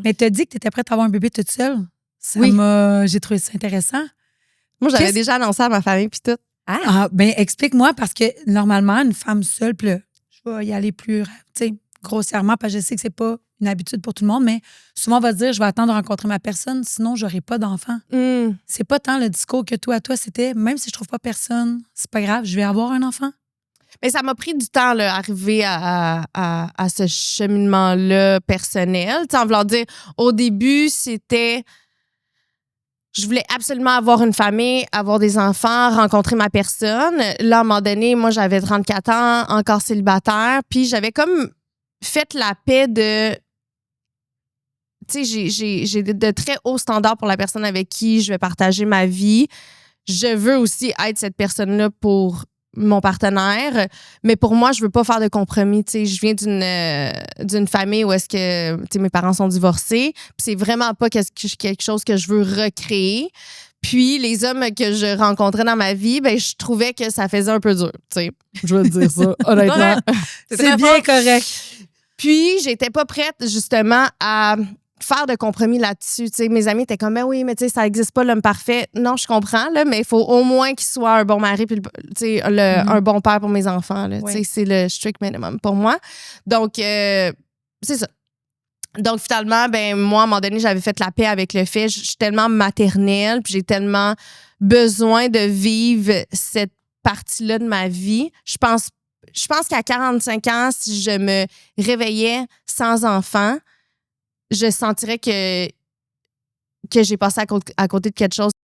Mais t'as dit que t'étais prête à avoir un bébé toute seule. Oui. J'ai trouvé ça intéressant. Moi, j'avais déjà annoncé à ma famille puis tout. Ben explique-moi, parce que normalement, une femme seule, puis là, je vais y aller plus, tu sais, grossièrement, parce que je sais que c'est pas une habitude pour tout le monde, mais souvent on va se dire, je vais attendre de rencontrer ma personne, sinon j'aurai pas d'enfant. C'est pas tant le discours que toi, c'était, même si je trouve pas personne, c'est pas grave, je vais avoir un enfant. Mais ça m'a pris du temps, là, arriver à ce cheminement-là personnel. Tu sais, en voulant dire, au début, c'était... Je voulais absolument avoir une famille, avoir des enfants, rencontrer ma personne. Là, à un moment donné, moi, j'avais 34 ans, encore célibataire. Puis j'avais comme fait la paix de... Tu sais, j'ai de très hauts standards pour la personne avec qui je vais partager ma vie. Je veux aussi être cette personne-là pour mon partenaire, mais pour moi, je veux pas faire de compromis. Tu sais, je viens d'une famille où est-ce que, tu sais, mes parents sont divorcés, puis c'est vraiment pas quelque chose que je veux recréer. Puis les hommes que je rencontrais dans ma vie, ben je trouvais que ça faisait un peu dur, tu sais. Je veux dire ça, honnêtement. C'est bien correct. Puis j'étais pas prête justement à faire de compromis là-dessus. Tu sais, mes amis étaient comme, ben oui, mais tu sais, ça n'existe pas l'homme parfait. Non, je comprends, là, mais il faut au moins qu'il soit un bon mari puis un bon père pour mes enfants. Là, Oui. tu sais, c'est le strict minimum pour moi. Donc, c'est ça. Donc, finalement, ben moi, à un moment donné, j'avais fait la paix avec le fait, je suis tellement maternelle puis j'ai tellement besoin de vivre cette partie-là de ma vie. Je pense qu'à 45 ans, si je me réveillais sans enfant, je sentirais que j'ai passé à côté de quelque chose